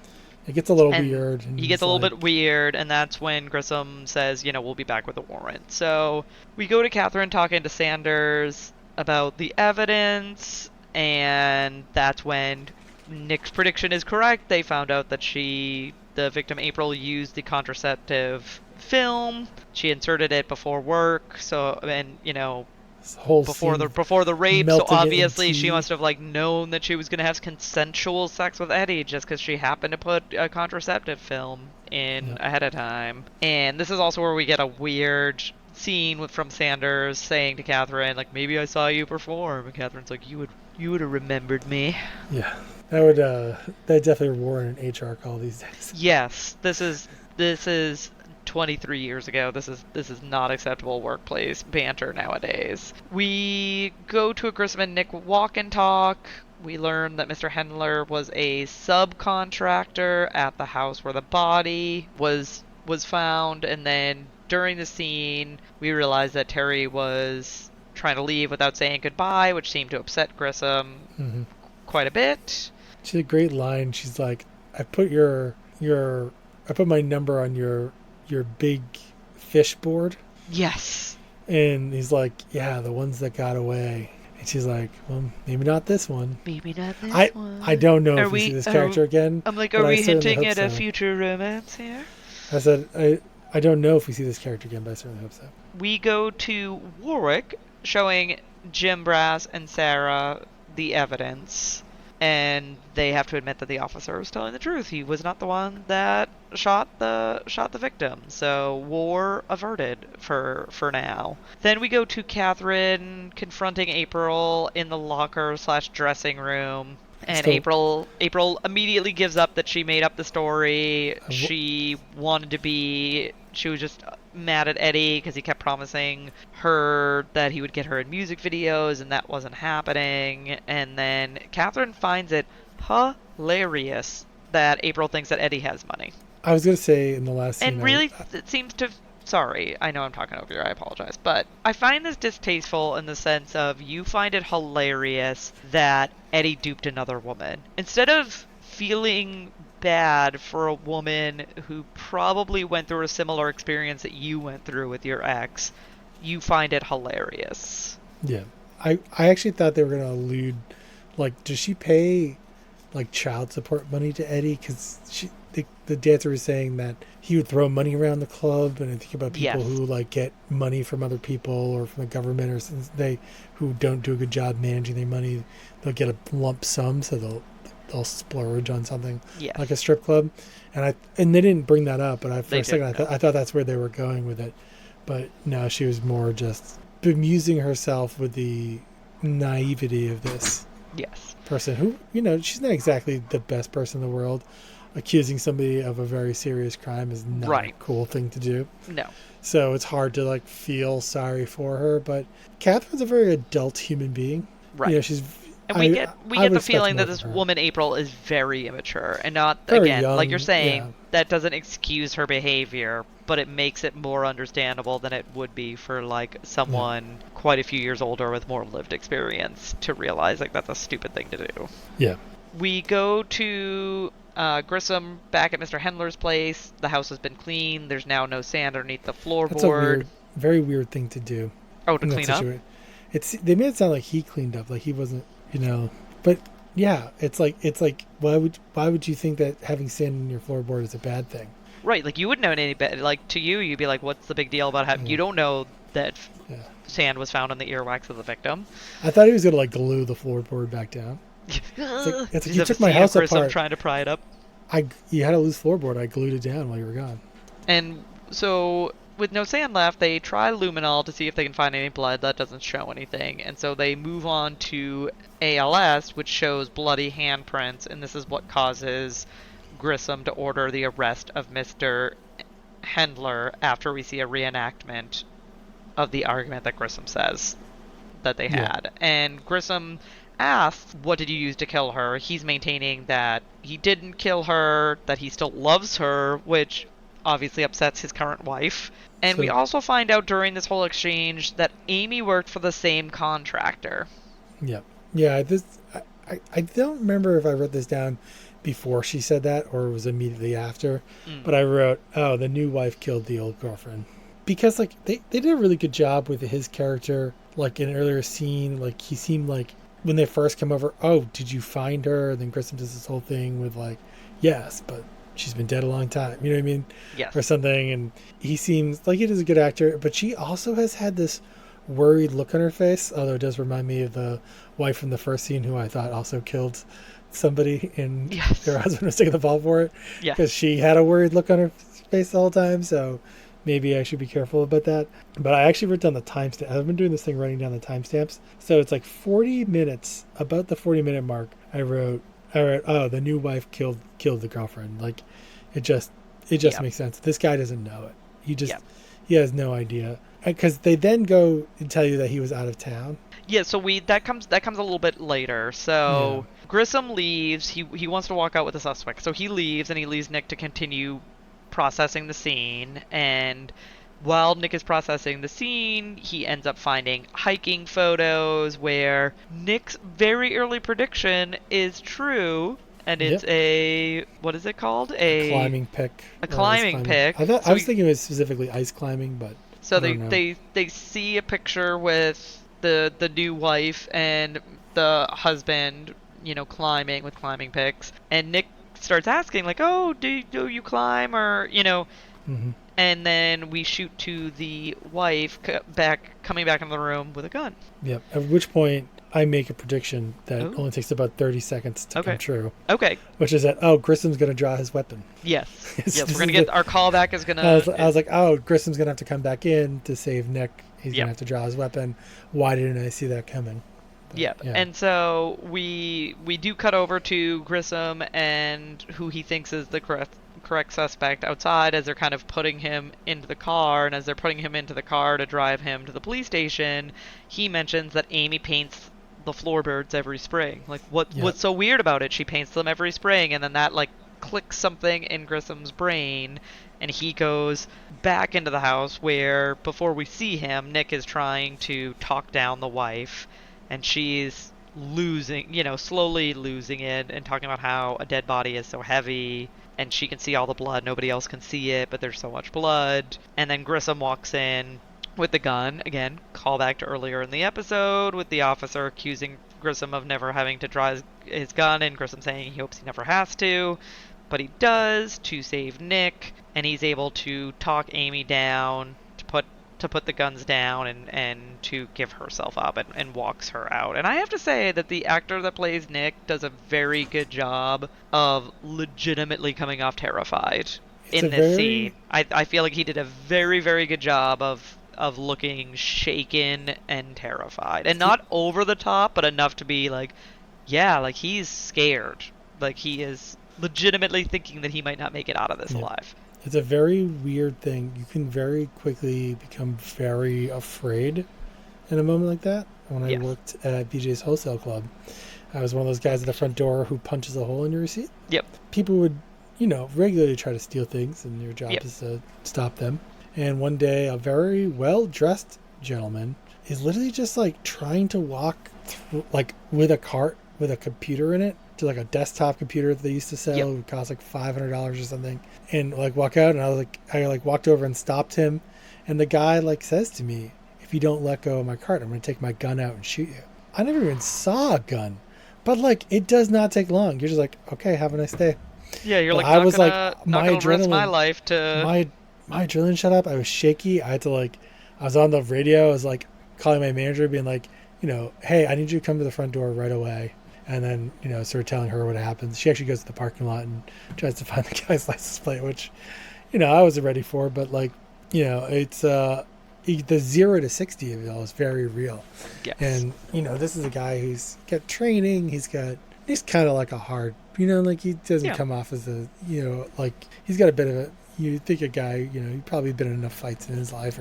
It gets a little weird. He gets a little bit weird, and that's when Grissom says, we'll be back with a warrant. So we go to Catherine talking to Sanders about the evidence, and that's when Nick's prediction is correct. They found out that the victim April, used the contraceptive film. She inserted it before work, This whole before scene the rape, so melting it in obviously she tea. must have like known that she was gonna have consensual sex with Eddie just because she happened to put a contraceptive film in Yeah. ahead of time. And this is also where we get a weird scene from Sanders saying to Catherine, like, maybe I saw you perform, and Catherine's like, you would have remembered me. Yeah, that definitely warrant an HR call these days. Yes, this is 23 years ago. This is not acceptable workplace banter nowadays. We go to a Grissom and Nick walk and talk. We learn that Mr. Hendler was a subcontractor at the house where the body was found, and then during the scene, we realize that Terry was trying to leave without saying goodbye, which seemed to upset Grissom Mm-hmm. quite a bit. She had a great line. She's like, I put my number on your big fish board. Yes. And he's like, yeah, the ones that got away. And she's like, well, maybe not this one. Maybe not this one. I don't know Are if we we- see this are- character again. I'm like, but are I we certainly hinting hope at a so. future romance here? I said, I don't know if we see this character again, but I certainly hope so. We go to Warwick, showing Jim Brass and Sarah the evidence, and they have to admit that the officer was telling the truth. He was not the one that shot the victim. So war averted for now. Then we go to Catherine confronting April in the locker/dressing room. And Still- April immediately gives up that she made up the story. She was just mad at Eddie because he kept promising her that he would get her in music videos, and that wasn't happening. And then Catherine finds it hilarious that April thinks that Eddie has money. I was going to say in the last scene. And really, it seems to... Sorry, I know I'm talking over you, I apologize. But I find this distasteful in the sense of you find it hilarious that Eddie duped another woman. Instead of feeling bad for a woman who probably went through a similar experience that you went through with your ex, you find it hilarious. Yeah. I actually thought they were going to allude, like, does she pay, like, child support money to Eddie? Because the dancer was saying that he would throw money around the club, and I think about people Yes. who, like, get money from other people or from the government, or since who don't do a good job managing their money, they'll get a lump sum, so they'll splurge on something Yes. like a strip club. And they didn't bring that up, but for They a second didn't, I thought that's where they were going with it. But no, she was more just bemusing herself with the naivety of this Yes. person who, she's not exactly the best person in the world. Accusing somebody of a very serious crime is not Right. a cool thing to do. No. So it's hard to, like, feel sorry for her. But Catherine's a very adult human being. Right. She's... And we get the would feeling expect that more this from her. woman April is very immature, and not Very again like young, you're saying yeah. that doesn't excuse her behavior, but it makes it more understandable than it would be for like someone quite a few years older with more lived experience to realize like that's a stupid thing to do. Yeah. We go to Grissom back at Mr. Hendler's place. The house has been cleaned. There's now no sand underneath the That's a floorboard. very weird thing to do. Oh, to in that clean up? situa- They made it sound like he cleaned up, like he wasn't, But yeah, it's like why would you think that having sand in your floorboard is a bad thing? Right, like you wouldn't know any better. Like to you, you'd be like, "What's the big deal about having?" You don't know that Yeah. sand was found on the earwax of the victim. I thought he was gonna, like, glue the floorboard back down. it's like, you took my house apart. Trying to pry it up. You had a loose floorboard. I glued it down while you were gone. And so, with no sand left, they try luminol to see if they can find any blood. That doesn't show anything. And so they move on to ALS, which shows bloody handprints, and this is what causes Grissom to order the arrest of Mr. Hendler after we see a reenactment of the argument that Grissom says that they had. And Grissom asks, what did you use to kill her? He's maintaining that he didn't kill her, that he still loves her, which obviously upsets his current wife. And we So- also find out during this whole exchange that Amy worked for the same contractor. Yeah. Yeah. I don't remember if I wrote this down before she said that or it was immediately after. But I wrote, oh, the new wife killed the old girlfriend. Because, like, they did a really good job with his character. Like, in an earlier scene, like, he seemed like when they first come over, oh, did you find her? And then Grissom does this whole thing with, like, yes, but she's been dead a long time. You know what I mean? Yes. Or something. And he seems like he is a good actor. But she also has had this worried look on her face, although it does remind me of the wife from the first scene who I thought also killed somebody and Yes. their husband was taking the fall for it Yeah. because she had a worried look on her face the whole time. So maybe I should be careful about that. But I actually wrote down the timestamp. I've been doing this thing writing down the timestamps. So it's like 40 minutes, about the 40-minute mark. I wrote, oh, the new wife killed the girlfriend. Like it just makes sense. This guy doesn't know it. He has no idea. Because they then go and tell you that he was out of town. Yeah, so that comes a little bit later. So Grissom leaves. He wants to walk out with the suspect. So he leaves, and he leaves Nick to continue processing the scene. And while Nick is processing the scene, he ends up finding hiking photos where Nick's very early prediction is true. And it's a, what is it called? A climbing pick. A climbing pick. I was thinking it was specifically ice climbing, but so they see a picture with the new wife and the husband, climbing with climbing picks, and Nick starts asking like, "Oh, do you climb?" or Mm-hmm. And then we shoot to the wife coming back in the room with a gun. Yep. At which point I make a prediction that only takes about 30 seconds to come true. Okay. Which is that Grissom's going to draw his weapon. Yes. Yes, we're going to get our callback is going to... I was like, Grissom's going to have to come back in to save Nick. He's going to have to draw his weapon. Why didn't I see that coming? But, yeah. And so we do cut over to Grissom and who he thinks is the correct suspect outside as they're kind of putting him into the car. And as they're putting him into the car to drive him to the police station, he mentions that Amy paints the floorboards every spring. Like, what's so weird about it? She paints them every spring, and then that like clicks something in Grissom's brain, and he goes back into the house where before we see him, Nick is trying to talk down the wife, and she's slowly losing it and talking about how a dead body is so heavy and she can see all the blood, nobody else can see it, but there's so much blood. And then Grissom walks in with the gun. Again, call back to earlier in the episode with the officer accusing Grissom of never having to draw his gun, and Grissom saying he hopes he never has to, but he does to save Nick, and he's able to talk Amy down to put the guns down and to give herself up and walks her out. And I have to say that the actor that plays Nick does a very good job of legitimately coming off terrified in this scene. I feel like he did a very, very good job of looking shaken and terrified. And not over the top, but enough to be like, yeah, like he's scared. Like he is legitimately thinking that he might not make it out of this alive. It's a very weird thing. You can very quickly become very afraid in a moment like that. When I worked at BJ's Wholesale Club, I was one of those guys at the front door who punches a hole in your receipt. Yep. People would, regularly try to steal things, and your job is to stop them. And one day, a very well-dressed gentleman is literally just like trying to walk through, like with a cart with a computer in it, to like a desktop computer that they used to sell. It would cost like $500 or something, and like walk out. And I walked over and stopped him, and the guy like says to me, "If you don't let go of my cart, I'm going to take my gun out and shoot you." I never even saw a gun, but like it does not take long. You're just like, okay, have a nice day. Yeah, you're but like, I was like, not gonna risk my life to my adrenaline shut up. I was shaky. I had to I was on the radio. I was like calling my manager, being like, hey, I need you to come to the front door right away. And then, sort of telling her what happens. She actually goes to the parking lot and tries to find the guy's license plate, which, I wasn't ready for. But it's the 0 to 60 of it all is very real. Yes. And, this is a guy who's got training. He's kind of like a hard, like he doesn't come off as a, like he's got a bit of a, you think a guy, he's probably been in enough fights in his life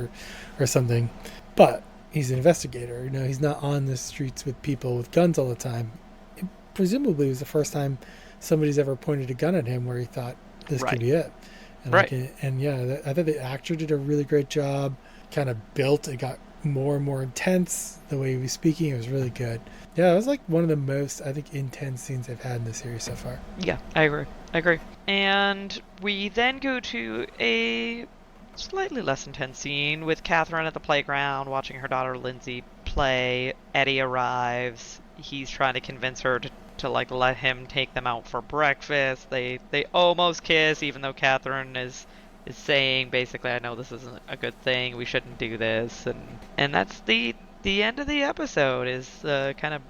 or something. But he's an investigator. He's not on the streets with people with guns all the time. Presumably it was the first time somebody's ever pointed a gun at him where he thought this could be it. And I thought the actor did a really great job. Kind of built, it got more and more intense. The way he was speaking, it was really good. Yeah, it was like one of the most, I think, intense scenes I've had in the series so far. Yeah, I agree. And we then go to a slightly less intense scene with Catherine at the playground watching her daughter Lindsay play. Eddie arrives. He's trying to convince her to let him take them out for breakfast. They almost kiss, even though Catherine is is saying basically, I know this isn't a good thing, we shouldn't do this, and that's the end of the episode is kind of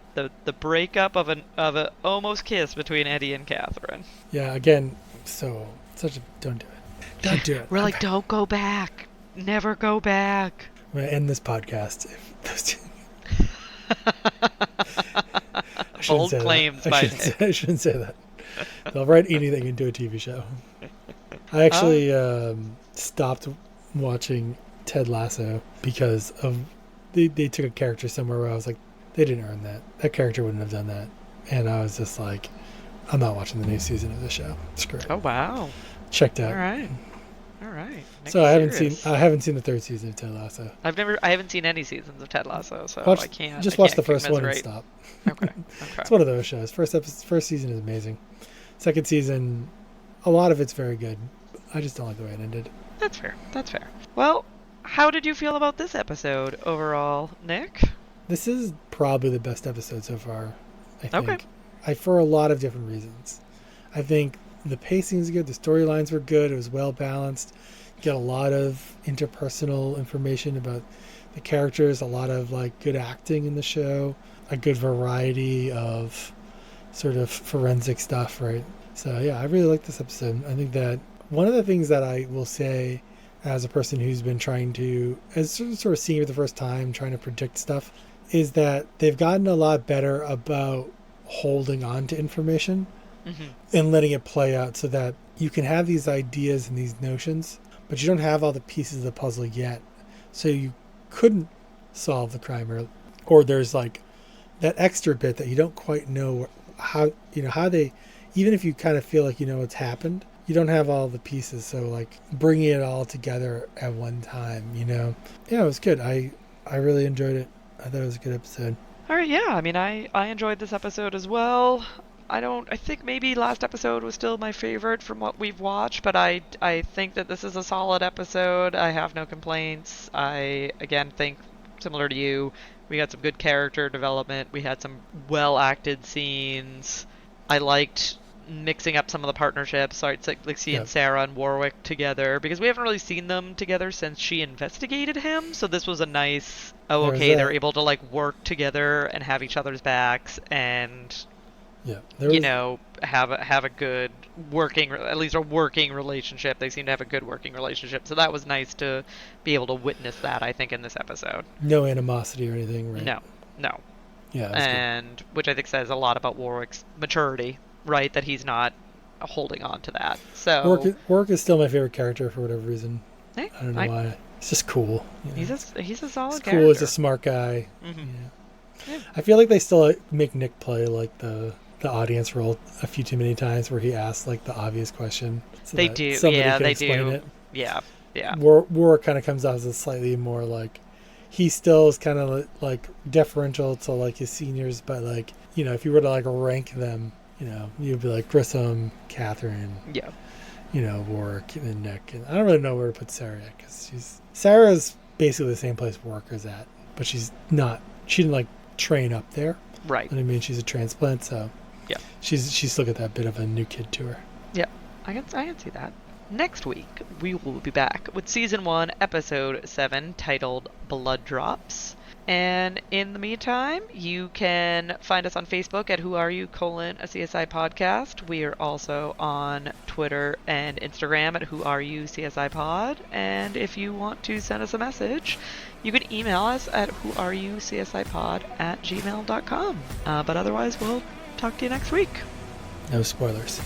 the breakup of a almost kiss between Eddie and Catherine. Yeah, again, so such a don't do it. Don't do it. We're like, don't go back. Never go back. I'm gonna end this podcast if those two... Bold claims by Nick. I shouldn't say that. They'll write anything into a TV show. I actually stopped watching Ted Lasso because of they took a character somewhere where I was like, they didn't earn that. That character wouldn't have done that. And I was just like, I'm not watching the new season of the show. Screw it. Oh wow. Checked out. All right. So I haven't seen the third season of Ted Lasso. I haven't seen any seasons of Ted Lasso, so I can't. Just I watch can't the first one and commiserate. stop. Okay. It's one of those shows. First season is amazing. Second season, a lot of it's very good. I just don't like the way it ended. That's fair. Well, how did you feel about this episode overall, Nick? This is probably the best episode so far, I think. Okay. For a lot of different reasons. I think the pacing is good. The storylines were good. It was well balanced. You get a lot of interpersonal information about the characters, a lot of like good acting in the show, a good variety of sort of forensic stuff, right? So yeah, I really like this episode. I think that one of the things that I will say as a person who's been trying to, as sort of seeing it for the first time, trying to predict stuff, is that they've gotten a lot better about holding on to information and letting it play out so that you can have these ideas and these notions, but you don't have all the pieces of the puzzle yet. So you couldn't solve the crime, or there's like that extra bit that you don't quite know how they, even if you kind of feel like you know what's happened, you don't have all the pieces. So like bringing it all together at one time, yeah, it was good. I really enjoyed it. I thought it was a good episode. All right, yeah. I mean, I enjoyed this episode as well. I think maybe last episode was still my favorite from what we've watched, but I think that this is a solid episode. I have no complaints. I, again, think, similar to you, we got some good character development. We had some well-acted scenes. I liked mixing up some of the partnerships. So it's like seeing Sarah and Warwick together, because we haven't really seen them together since she investigated him. So this was a nice, they're able to like work together and have each other's backs and have a good working, at least a working relationship. They seem to have a good working relationship. So that was nice to be able to witness that, I think, in this episode. No animosity or anything, right? No. Yeah, and good. Which I think says a lot about Warwick's maturity, right? That he's not holding on to that. So Warwick is still my favorite character for whatever reason. Hey, I don't know why. It's just cool. He's a solid character. Cool. He's a smart guy. Yeah. I feel like they still make Nick play like the audience role a few too many times, where he asks like the obvious question. So they do. Yeah, they do. It. Yeah. Warwick kind of comes out as a slightly more like, he still is kind of like deferential to like his seniors, but like, if you were to like rank them, you'd be like Grissom, Catherine, Warwick, and then Nick. And I don't really know where to put Sarah yet, because Sarah's basically the same place Warwick is at, but she didn't like train up there. Right. I mean, she's a transplant, so yeah, she's still got that bit of a new kid to her. Yeah, I can see that. Next week, we will be back with Season 1, Episode 7, titled Blood Drops. And in the meantime, you can find us on Facebook at Who Are You, a CSI podcast. We are also on Twitter and Instagram at Who Are You, CSI pod. And if you want to send us a message, you can email us at whoareyoucsipod@gmail.com. But otherwise, we'll talk to you next week. No spoilers.